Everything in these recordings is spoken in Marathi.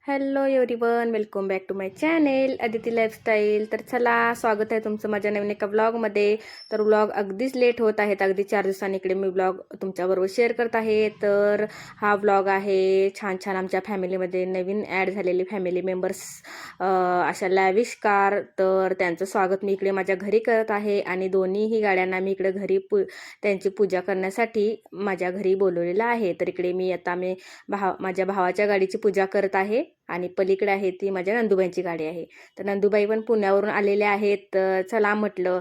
Hello everyone, welcome back to my channel Aditi lifestyle. तर चला, स्वागत आहे तुमचं माझ्या नवीन एका व्लॉगमध्ये. तर व्लॉग अगदीच लेट होत आहेत. अगदी 4 दिवसांनी इकडे मी व्लॉग तुमच्याबरोबर शेअर करत आहे. तर हा व्लॉग आहे छान छान आमच्या फॅमिलीमध्ये नवीन ॲड झालेले फॅमिली मेंबर्स, अशा लॅविश कार. तर त्यांचं स्वागत मी इकडे माझ्या घरी करत आहे आणि दोन्हीही गाड्यांना मी इकडे घरी त्यांची पूजा करण्यासाठी माझ्या घरी बोलवलेलं आहे. तर इकडे मी माझ्या भावाच्या गाडीची पूजा करत आहे आणि पलीकडे आहे ती माझ्या नंदुबाईंची गाडी आहे. तर नंदुबाई पण पुण्यावरून आलेल्या आहेत. तर चला म्हटलं,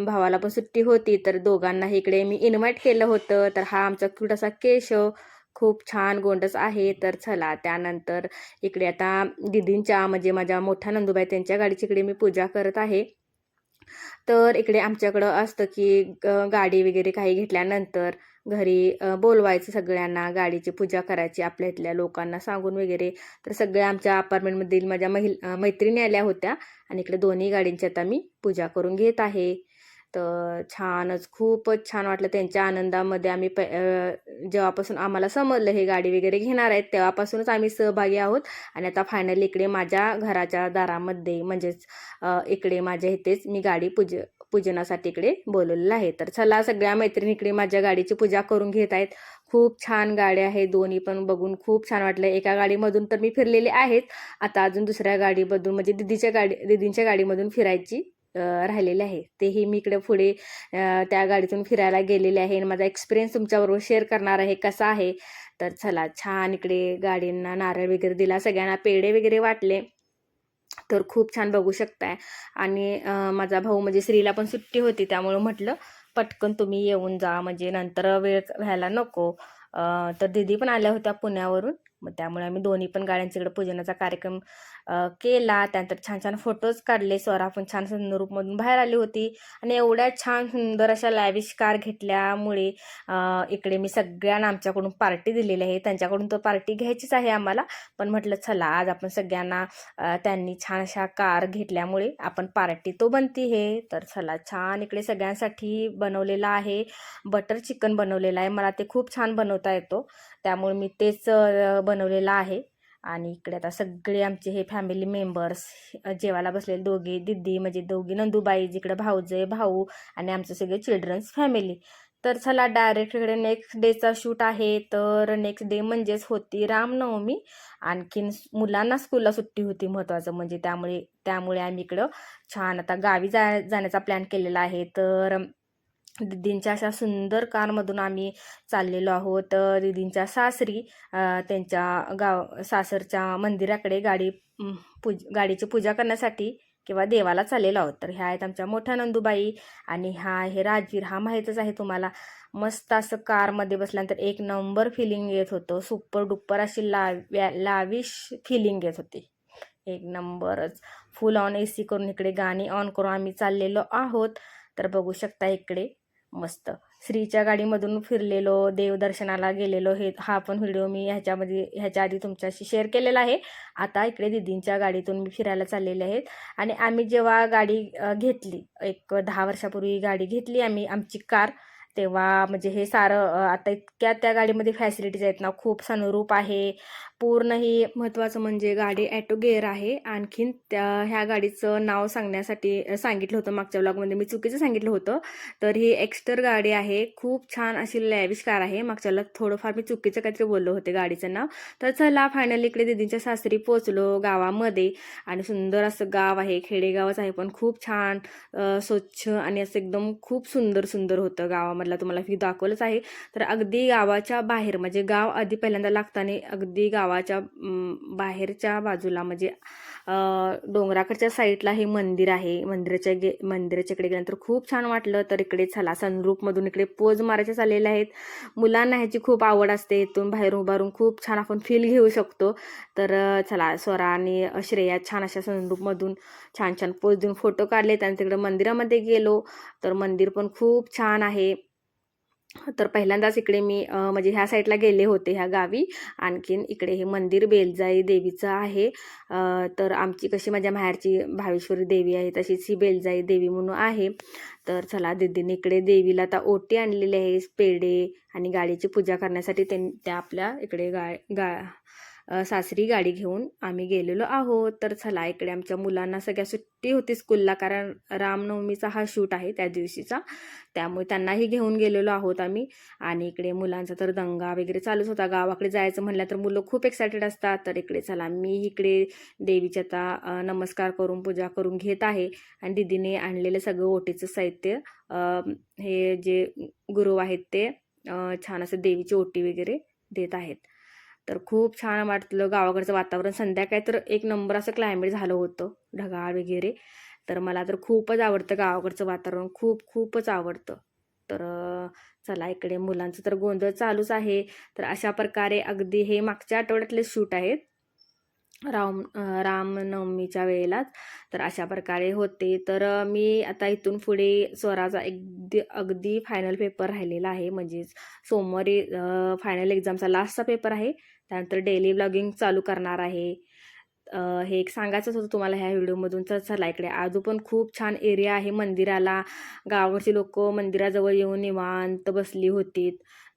भावाला पण सुट्टी होती तर दोघांना इकडे मी इन्व्हाइट केलं होतं. तर हा आमचा छोटासा केशव खूप छान गोंडस आहे. तर चला, त्यानंतर इकडे आता दिदींच्या म्हणजे माझ्या मोठ्या नंदुबाई त्यांच्या गाडीची इकडे मी पूजा करत आहे. तर इकडे आमच्याकडं असतं की गाडी वगैरे काही घेतल्यानंतर घरी बोलवायचं सगळ्यांना, गाडीची पूजा करायची आपल्या इथल्या लोकांना सांगून वगैरे. तर सगळ्या आमच्या अपार्टमेंटमधील माझ्या मैत्रिणी आल्या होत्या आणि इकडे दोन्ही गाडींची आता मी पूजा करून घेत आहे. तर खूपच छान वाटलं त्यांच्या आनंदामध्ये. आम्ही जेव्हापासून आम्हाला समजलं हे गाडी वगैरे घेणार आहेत तेव्हापासूनच आम्ही सहभागी आहोत. आणि आता फायनली इकडे माझ्या घराच्या दारामध्ये म्हणजेच इकडे माझ्या इथेच मी गाडी पूजनासाठी इकडे बोलवलेलं आहे. तर चला, सगळ्या मैत्रिणी इकडे माझ्या गाडीची पूजा करून घेत आहेत. खूप छान गाड्या आहेत, दोन्ही पण बघून खूप छान वाटलं. एका गाडीमधून तर मी फिरलेले आहेत, आता अजून दुसऱ्या गाडीमधून म्हणजे दीदींच्या गाडीमधून फिरायची राहिलेले आहे. तेही मी इकडे पुढे त्या गाडीतून फिरायला गेलेले आहे आणि माझा एक्सपिरियन्स तुमच्याबरोबर शेअर करणार आहे कसा आहे. तर चला, छान इकडे गाडींना नारळ वगैरे दिला, सगळ्यांना पेढे वगैरे वाटले. तर खूप छान बघू शकताय. आणि माझा भाऊ म्हणजे श्रीला पण सुट्टी होती त्यामुळे म्हटलं पटकन तुम्ही येऊन जा म्हणजे नंतर वेळ व्हायला नको. तर दीदी पण आल्या होत्या पुण्यावरून, मग त्यामुळे आम्ही दोन्ही पण गाड्यांच्या इकडे पूजनाचा कार्यक्रम केला. त्यानंतर छान छान फोटोज काढले. स्वरा पण छान रूपमधून बाहेर आली होती आणि एवढ्या छान सुंदर अशा लॅविश कार घेतल्यामुळे इकडे मी सगळ्यांना आमच्याकडून पार्टी दिलेली आहे. त्यांच्याकडून तर पार्टी घ्यायचीच आहे आम्हाला, पण म्हटलं चला आज आपण सगळ्यांना त्यांनी छान अशा कार घेतल्यामुळे आपण पार्टी तो बनती हे. तर चला, छान इकडे सगळ्यांसाठी बनवलेला आहे. बटर चिकन बनवलेलं आहे, मला ते खूप छान बनवता येतो त्यामुळे मी तेच बनवलेलं आहे. आणि इकडे आता सगळे आमचे हे फॅमिली मेंबर्स जेवायला बसलेले, दोघी दिदी म्हणजे दोघी नंदुबाई, जिकडे भाऊजे भाऊ आणि आमचे सगळे चिल्ड्रन्स फॅमिली. तर चला, डायरेक्ट इकडे नेक्स्ट डेचा शूट आहे. तर नेक्स्ट डे म्हणजेच होती रामनवमी. आणखीन मुलांना स्कूलला सुट्टी होती महत्त्वाचं म्हणजे, त्यामुळे आम्ही इकडं छान आता गावी जाण्याचा प्लॅन केलेला आहे. तर दीदींच्या अशा सुंदर कारमधून आम्ही चाललेलो आहोत दीदींच्या सासरी, त्यांच्या सासरच्या मंदिराकडे गाडीची पूजा करण्यासाठी किंवा देवाला चाललेलो आहोत. तर ह्या आहेत आमच्या मोठ्या नंदुबाई आणि हा आहे राजवीर. हा माहीतच आहे तुम्हाला. मस्त असं कारमध्ये बसल्यानंतर एक नंबर फिलिंग येत होतं, सुपर डुपर अशी लाविश फिलिंग येत होती, एक नंबरच. फुल ऑन AC करून इकडे गाणी ऑन करून आम्ही चाललेलो आहोत. तर बघू शकता इकडे मस्त श्रीच्या गाडीमधून फिरलेलो, देवदर्शनाला गेलेलो, हा पण व्हिडिओ मी ह्याच्या आधी तुमच्याशी शेअर केलेला आहे. आता इकडे दीदींच्या गाडीतून मी फिरायला चाललेले आहेत. आणि आम्ही जेव्हा गाडी घेतली, एक 10 वर्षापूर्वी गाडी घेतली आम्ही आमची कार, तेव्हा म्हणजे हे सारं आता इतक्या त्या गाडीमध्ये फॅसिलिटीज आहेत ना, खूप सनरूप आहे पूर्ण. ही महत्त्वाचं म्हणजे गाडी ॲटो गेअर आहे. आणखीन ह्या गाडीचं नाव सांगितलं होतं मागच्या व्लॉगमध्ये, मी चुकीचं सांगितलं होतं. तर ही एक्स्टर गाडी आहे, खूप छान अशी लॅविश कार आहे. मागच्या व्लॉग थोडंफार मी चुकीचं काहीतरी बोललो होते गाडीचं नाव. तर चला, फायनली इकडे दीदींच्या सासरी पोचलो गावामध्ये. आणि सुंदर असं गाव आहे, खेडेगावच आहे पण खूप छान स्वच्छ आणि असं एकदम खूप सुंदर सुंदर होतं. गावामधला तुम्हाला व्ह्यू दाखवलंच आहे. तर अगदी गावाच्या बाहेर म्हणजे गाव आधी पहिल्यांदा लागताना अगदी गावाच्या बाहेरच्या बाजूला म्हणजे डोंगराकडच्या साईडला हे मंदिर आहे. मंदिराच्या इकडे गेल्यानंतर खूप छान वाटलं. तर इकडे चला, सनरूफमधून इकडे पोज मारायचे चाललेले आहेत. मुलांना ह्याची खूप आवड असते, इथून बाहेर उभारून खूप छान आपण फील घेऊ शकतो. तर चला, स्वरा आणि श्रेया छान अशा सनरूफमधून छान छान पोज देऊन फोटो काढले. त्यानंतर इकडे मंदिरामध्ये गेलो, तर मंदिर पण खूप छान आहे. तर पहिल्यांदाच इकडे मी म्हणजे ह्या साईडला गेले होते ह्या गावी. आणखीन इकडे हे मंदिर बेलजाई देवीचं आहे. तर आमची कशी माझ्या माहेरची भावेश्वरी देवी आहे, तशीच ही बेलजाई देवी म्हणून आहे. तर चला, दीदीने इकडे देवीला आता ओटी आणलेली आहे, पेढे आणि गाडीची पूजा करण्यासाठी त्या आपल्या इकडे सासरी गाडी घेऊन आम्ही गेलेलो आहोत. तर चला इकडे आमच्या मुलांना सगळ्या सुट्टी होती स्कूलला, कारण रामनवमीचा हा शूट आहे त्या दिवशीचा, त्यामुळे त्यांनाही घेऊन गेलेलो आहोत आम्ही. आणि इकडे मुलांचा तर दंगा वगैरे चालूच होता. गावाकडे जायचं म्हटलं तर मुलं खूप एक्सायटेड असतात. तर इकडे चला मी इकडे देवीच्या आता नमस्कार करून पूजा करून घेत आहे. आणि दीदीने आणलेलं सगळं ओटीचं साहित्य, हे जे गुरु आहेत ते छान असं देवीची ओटी वगैरे देत आहेत. तर खूप छान वाटलं गावाकडचं वातावरण. संध्याकाळी तर एक नंबर असं क्लायमेट झालं होतं, ढगाळ वगैरे. तर मला तर खूपच आवडतं गावाकडचं वातावरण, खूपच आवडतं. तर चला इकडे मुलांचं तर गोंधळ चालूच आहे. तर अशा प्रकारे अगदी हे मागच्या आठवड्यातले शूट आहेत रामनवमीच्या वेळेलाच. तर अशा प्रकारे होते. तर मी आता इथून पुढे स्वराचा अगदी फायनल पेपर राहिलेला आहे, म्हणजेच सोमवारी फायनल एक्झामचा लास्टचा पेपर आहे. त्यानंतर डेली व्लॉगिंग चालू करणार आहे. हे एक सांगायचंच होतं तुम्हाला ह्या व्हिडिओमधून. तर चला इकडे आजू पण खूप छान एरिया आहे मंदिराला. गावाकडची लोक मंदिराजवळ येऊन निवांत बसली होती.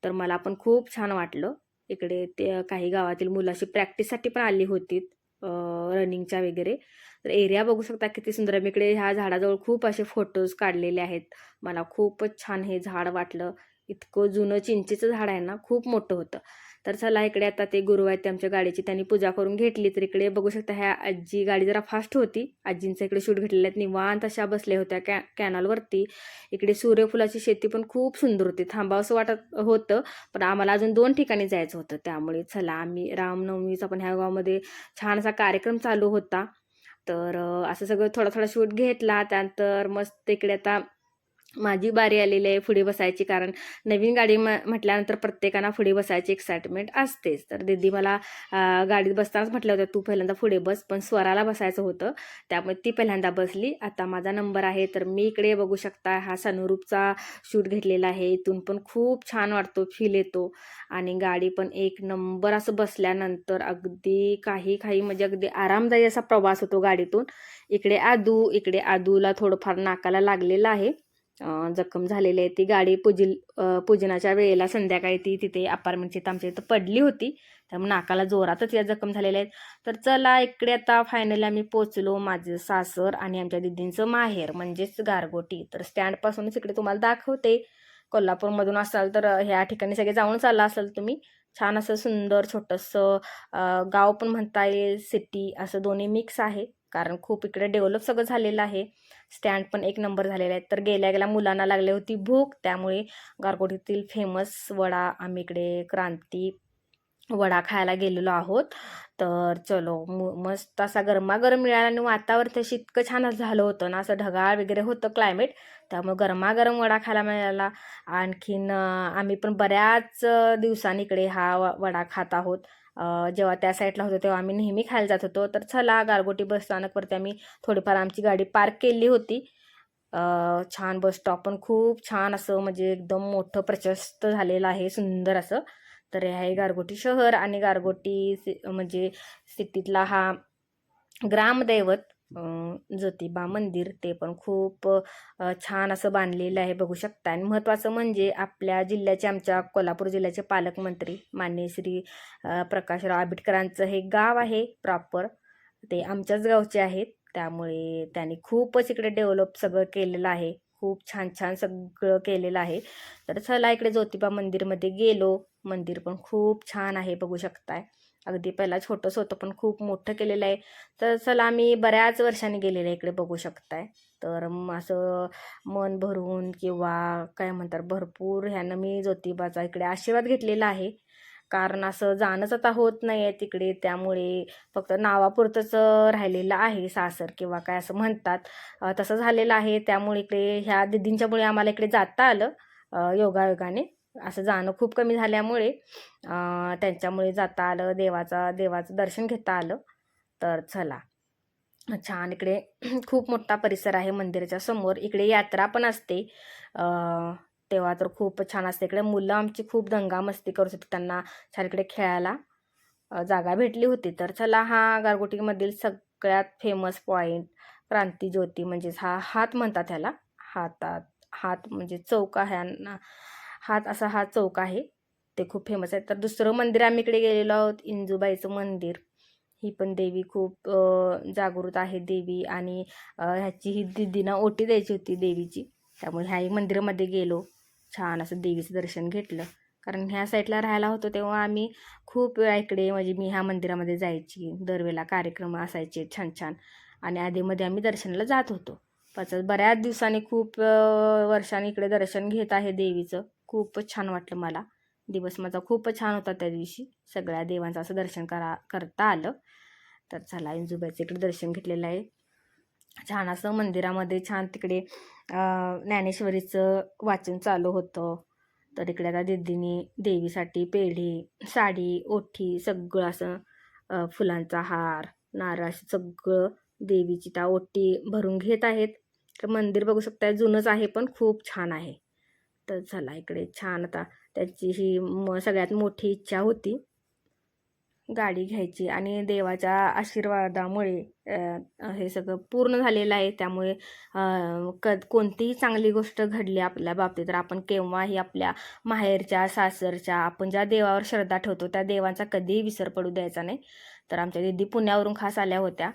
तर मला पण खूप छान वाटलं. इकडे ते काही गावातील मुलाशी प्रॅक्टिससाठी पण आली होती, रनिंगच्या वगैरे. तर एरिया बघू शकता किती सुंदर आहे. मी इकडे ह्या झाडाजवळ खूप असे फोटोज काढलेले आहेत. मला खूपच छान हे झाड वाटलं. इतकं जुनं चिंचेचं झाड आहे ना, खूप मोठं होतं. तर चला इकडे आता ते गुरु आहेत आमच्या गाडीची, त्यांनी पूजा करून घेतली. तर इकडे बघू शकता ह्या आजी, गाडी जरा फास्ट होती, आजींचा इकडे शूट घेतलेले आहेत. निवांत अशा बसल्या होत्या कॅनलवरती. इकडे सूर्यफुलाची शेती पण खूप सुंदर होती. थांबावंसं वाटत होतं, पण आम्हाला अजून 2 ठिकाणी जायचं होतं. त्यामुळे चला आम्ही रामनवमीचा पण ह्या गावामध्ये छान असा कार्यक्रम चालू होता. तर असं सगळं थोडा शूट घेतला. त्यानंतर मस्त इकडे आता माझी बारी आलेली आहे पुढे बसायची, कारण नवीन गाडी म्हटल्यानंतर प्रत्येकाला पुढे बसायची एक्साइटमेंट असतेच. तर दीदी मला गाडीत बसतानाच म्हटलं होतं तू पहिल्यांदा पुढे बस, पण स्वराला बसायचं होतं, त्यामुळे ती पहिल्यांदा बसली. आता माझा नंबर आहे. तर मी इकडे बघू शकता हा सनरूपचा शूट घेतलेला आहे. इथून पण खूप छान वाटतो, फील येतो. आणि गाडी पण एक नंबर असं बसल्यानंतर अगदी काही म्हणजे अगदी आरामदायी असा प्रवास होतो गाडीतून. इकडे आदूला थोडंफार नाकाला लागलेलं आहे, जखम झालेली आहे. ती गाडी पूजनाच्या वेळेला संध्याकाळी ती तिथे अपार्टमेंटची आमच्या इथं पडली होती, त्यामुळे नाकाला जोरातच या जखम झालेल्या आहेत. तर चला इकडे आता फायनली आम्ही पोचलो, माझं सासर आणि आमच्या दीदींचं माहेर म्हणजेच गारगोटी. तर स्टँडपासूनच इकडे तुम्हाला दाखवते. कोल्हापूरमधून असाल तर ह्या ठिकाणी सगळे जाऊन चालला असाल तुम्ही. छान असं सुंदर छोटंसं गाव पण म्हणता येईल, सिटी असं दोन्ही मिक्स आहे, कारण खूप इकडे डेव्हलप सगळं झालेलं आहे. स्टँड पण एक नंबर झालेला आहे. तर गेल्या मुलांना लागली होती भूक, त्यामुळे गारगोटीतील फेमस वडा, आम्ही इकडे क्रांती वडा खायला गेलेलो आहोत. तर चलो मस्त असा गरमागरम मिळाला. आणि वातावरण तशी इतकं छान झालं होतं ना, असं ढगाळ वगैरे होतं क्लायमेट, त्यामुळे गरमागरम वडा खायला मिळाला. आणखीन आम्ही पण बऱ्याच दिवसांनी इकडे हा वडा खात आहोत. जेव्हा त्या साईडला होतो तेव्हा आम्ही नेहमी खायला जात होतो. तर चला गारगोटी बस स्थानकवरती आम्ही थोडीफार आमची गाडी पार्क केली होती. छान बस स्टॉप पण खूप छान असं, म्हणजे एकदम मोठं प्रशस्त झालेलं आहे, सुंदर असं. तर हे आहे गारगोटी शहर. आणि गारगोटी म्हणजे सिटीतला हा ग्रामदैवत ज्योतिबा मंदिर, ते पण खूप छान असं बांधलेलं आहे, बघू शकता. आणि महत्त्वाचं म्हणजे आपल्या जिल्ह्याचे, आमच्या कोल्हापूर जिल्ह्याचे पालकमंत्री माननीय श्री प्रकाशराव आंबेडकरांचं हे गाव आहे प्रॉपर, ते आमच्याच गावचे आहेत. त्यामुळे त्यांनी खूपच इकडे डेव्हलप सगळं केलेलं आहे, खूप छान सगळं केलेलं आहे. तर चला इकडे ज्योतिबा मंदिरमध्ये गेलो. मंदिर पण खूप छान आहे, बघू शकताय. अगदी पहिला छोटंसं होतं, पण खूप मोठं केलेलं आहे. तर चला आम्ही बऱ्याच वर्षांनी गेलेलं आहे इकडे, बघू शकताय. तर असं मन भरून किंवा काय म्हणतात भरपूर ह्यानं मी ज्योतिबाचा इकडे आशीर्वाद घेतलेला आहे. कारण असं जाणंच आता होत नाही आहे तिकडे, त्यामुळे फक्त नावापुरतंच राहिलेलं आहे सासर किंवा काय असं म्हणतात, तसं झालेलं आहे. त्यामुळे इकडे ह्या दीदींच्यामुळे आम्हाला इकडे जाता आलं योगायोगाने. असं जाणं खूप कमी झाल्यामुळे त्यांच्यामुळे जाता आलं, देवाचं दर्शन घेता आलं. तर चला छान इकडे खूप मोठा परिसर आहे मंदिराच्या समोर. इकडे यात्रा पण असते, तेव्हा तर खूप छान असते. इकडे मुलं आमची खूप दंगा मस्ती करत होती, त्यांना छान इकडे खेळायला जागा भेटली होती. तर चला हा गारगोटीमधील सगळ्यात फेमस पॉईंट क्रांती ज्योती, म्हणजेच हा हात म्हणतात ह्याला. हात म्हणजे चौक आहे, हात असा हा चौक आहे, ते खूप फेमस आहे. तर दुसरं मंदिर आम्ही इकडे गेलेलो आहोत, इंदुबाईचं मंदिर. ही पण देवी खूप जागृत आहे देवी. आणि ह्याची ही दीदीनं ओटी द्यायची होती देवीची, त्यामुळे ह्याही मंदिरामध्ये गेलो. छान असं देवीचं दर्शन घेतलं. कारण ह्या साईडला राहायला होतो तेव्हा आम्ही खूप वेळा इकडे, म्हणजे मी ह्या मंदिरामध्ये जायची. दरवेळेला कार्यक्रम असायचे छान छान, आणि आधीमध्ये आम्ही दर्शनाला जात होतो. बऱ्याच दिवसांनी खूप वर्षांनी इकडे दर्शन घेत आहे देवीचं. खूपच छान वाटलं मला. दिवस माझा खूपच छान होता त्या दिवशी. सगळ्या देवांचं असं दर्शन करता आलं. तर चला, इंदुबाईचं इकडे दर्शन घेतलेलं आहे. छान असं मंदिरामध्ये छान तिकडे ज्ञानेश्वरीचं वाचन चालू होतं. तर इकडे आता दीदीने देवीसाठी पेढे, साडी, ओठी सगळं असं फुलांचा हार, नारळ असं सगळं देवीची त्या ओटी भरून घेत आहेत. तर मंदिर बघू शकता, जुनंच आहे पण खूप छान आहे. तर चला, इकडे छान आता त्याची ही सगळ्यात मोठी इच्छा होती गाडी घ्यायची, आणि देवाच्या आशीर्वादामुळे हे सगळं पूर्ण झालेलं आहे. त्यामुळे कोणतीही चांगली गोष्ट घडली आपल्या बाबतीत तर आपण केव्हाही आपल्या माहेरच्या, सासरच्या, आपण ज्या देवावर श्रद्धा ठेवतो त्या देवांचा कधीही विसर पडू द्यायचा नाही. तर आमच्या दीदी पुण्यावरून खास आल्या होत्या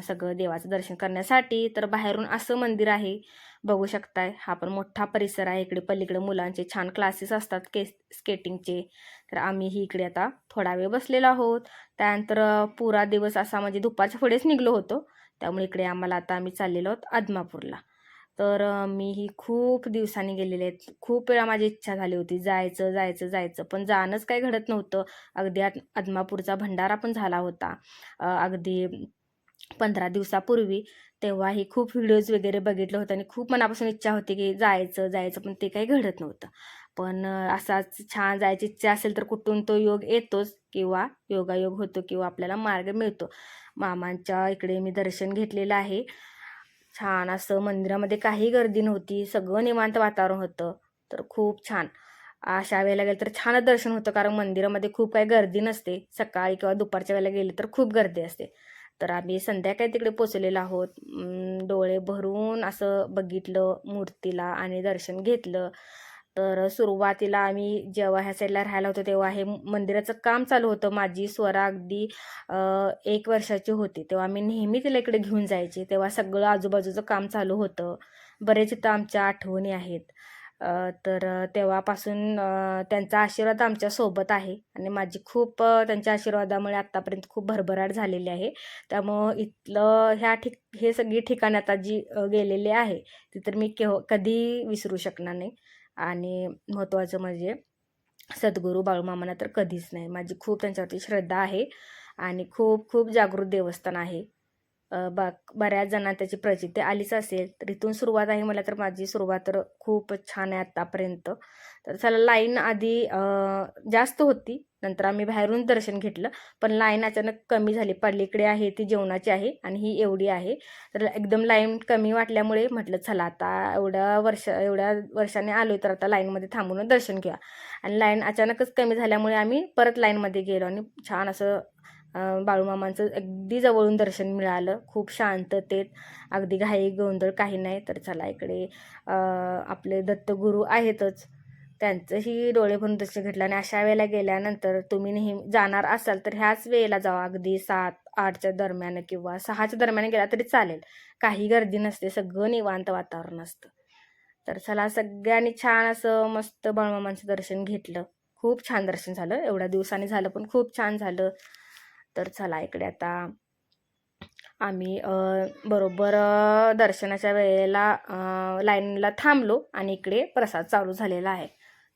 सगळं देवाचं दर्शन करण्यासाठी. तर बाहेरून असं मंदिर आहे, बघू शकताय. हा पण मोठा परिसर आहे. इकडे पलीकडे मुलांचे छान क्लासेस असतात स्केटिंगचे. तर आम्हीही इकडे आता थोडा वेळ बसलेलो आहोत. त्यानंतर पुरा दिवस असा, म्हणजे दुपारच्या पुढेच निघलो होतो. त्यामुळे इकडे आम्ही चाललेलो आहोत आदमापूरला. तर मीही खूप दिवसांनी गेलेले आहेत. खूप वेळा माझी इच्छा झाली होती जायचं जायचं जायचं, पण जाणंच काही घडत नव्हतं. अगदी आदमापूरचा भंडारा पण झाला होता अगदी 15 दिवसापूर्वी. तेव्हाही खूप व्हिडिओज वगैरे बघितलं होतं आणि खूप मनापासून इच्छा होती की जायचं जायचं, पण ते काही घडत नव्हतं. पण असाच छान जायची इच्छा असेल तर कुठून तो योग येतोच, किंवा योगायोग होतो, किंवा आपल्याला मार्ग मिळतो. मामांच्या इकडे मी दर्शन घेतलेलं आहे. छान असं मंदिरामध्ये काही गर्दी नव्हती, सगळं निवांत वातावरण होतं. तर खूप छान. अशा वेळेला गेलं तर छानच दर्शन होतं, कारण मंदिरामध्ये खूप काही गर्दी नसते. सकाळी किंवा दुपारच्या वेळेला गेले तर खूप गर्दी असते. तर आम्ही संध्याकाळी तिकडे पोचलेलो आहोत. डोळे भरून असं बघितलं मूर्तीला आणि दर्शन घेतलं. तर सुरुवातीला आम्ही जेव्हा ह्या साईडला राहायला होतो तेव्हा हे मंदिराचं काम चालू होतं. माझी स्वरा अगदी 1 वर्षाची होती तेव्हा आम्ही नेहमी तिला इकडे घेऊन जायचे. तेव्हा सगळं आजूबाजूचं काम चालू होतं. बरेच इथं आमच्या आठवणी आहेत. तर तेव्हापासून त्यांचा आशीर्वाद आमच्यासोबत आहे, आणि माझी खूप त्यांच्या आशीर्वादामुळे आत्तापर्यंत खूप भरभराट झालेली आहे. त्यामुळं इथलं हे सगळी ठिकाणं आता जी गेलेली आहे ती तर मी कधी विसरू शकणार नाही. आणि महत्त्वाचं म्हणजे सद्गुरू बाळूमामांना तर कधीच नाही. माझी खूप त्यांच्यावरती श्रद्धा आहे, आणि खूप खूप जागृत देवस्थान आहे. बऱ्याच जणांना त्याची प्रचिती आलीच असेल. तर इथून सुरुवात आहे मला तर माझी सुरुवात तर खूपच छान आहे आत्तापर्यंत. तर चला, लाईन आधी जास्त होती, नंतर आम्ही बाहेरून दर्शन घेतलं. पण लाईन अचानक कमी झाली. पलीकडे आहे ती जेवणाची आहे, आणि ही एवढी आहे. तर एकदम लाईन कमी वाटल्यामुळे म्हटलं चला आता एवढ्या वर्षाने आलो तर आता लाईनमध्ये थांबून दर्शन घ्या. आणि लाईन अचानकच कमी झाल्यामुळे आम्ही परत लाईनमध्ये गेलो, आणि छान असं बाळूमामांचं अगदी जवळून दर्शन मिळालं. खूप शांततेत, अगदी घाई गोंधळ काही नाही. तर चला, इकडे आपले दत्तगुरू आहेतच, त्यांचंही डोळे भरून दर्शन घेतलं. आणि अशा वेळेला गेल्यानंतर तुम्ही नेहमी जाणार असाल तर ह्याच वेळेला जावा. अगदी 7-8च्या दरम्यान किंवा 6च्या दरम्यान गेला तरी चालेल. काही गर्दी नसते, सगळं निवांत वातावरण असतं. तर चला, सगळ्यांनी छान असं मस्त बाळूमामांचं दर्शन घेतलं. खूप छान दर्शन झालं. एवढ्या दिवसांनी झालं पण खूप छान झालं. तर चला, इकडे आता आम्ही बरोबर दर्शनाच्या वेळेला लाईनला थांबलो, आणि इकडे प्रसाद चालू झालेला आहे.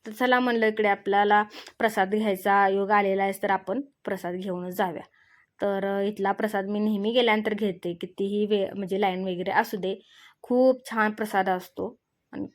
तर चला म्हणलं, इकडे आपल्याला प्रसाद घ्यायचा योग आलेला आहे तर आपण प्रसाद घेऊनच जाऊया. तर इथला प्रसाद मी नेहमी गेल्यानंतर घेते, कितीही म्हणजे लाईन वगैरे असू दे. खूप छान प्रसाद असतो, आणि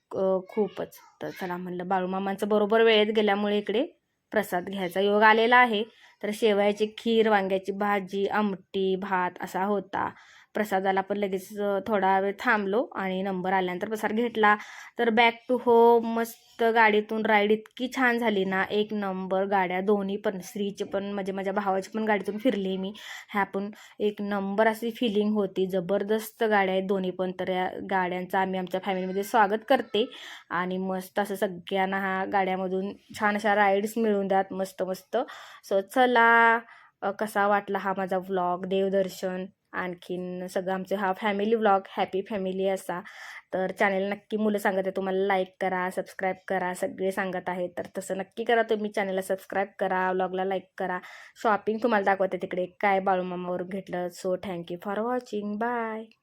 खूपच. तर चला म्हणलं, बाळूमामांचं बरोबर वेळेत गेल्यामुळे इकडे प्रसाद घ्यायचा योग आलेला आहे. तर शेवयाची खीर, वांग्याची भाजी, आमटी, भात असा होता. प्रसादाला पण लगेच थोडा वेळ थांबलो आणि नंबर आल्यानंतर प्रसाद घेतला. तर बॅक टू होम मस्त गाडीतून राईड इतकी छान झाली ना, एक नंबर. गाड्या दोन्ही पण, श्रीचे पण म्हणजे माझ्या भावाची पण गाडीतून फिरली मी, ह्या पण एक नंबर अशी फिलिंग होती. जबरदस्त गाड्या आहेत दोन्ही पण. तर या गाड्यांचं आम्ही आमच्या फॅमिलीमध्ये स्वागत करते आणि मस्त असं सगळ्यांना हा गाड्यामधून छान अशा राईड्स मिळून द्यात मस्त मस्त. सो चला, कसा वाटला हा माझा व्लॉग, देवदर्शन, आणखीन सगळं आमचं हा फॅमिली व्लॉग, हॅपी फॅमिली असा. तर चॅनल नक्की मुलं सांगत आहे तुम्हाला लाईक करा, सबस्क्राईब करा, सगळे सांगत आहे. तर तसं नक्की करा तुम्ही, चॅनलला सबस्क्राईब करा, व्लॉगला लाईक करा. शॉपिंग तुम्हाला दाखवते तिकडे काय बाळूमामावरून घेतलं. So thank you for watching, bye.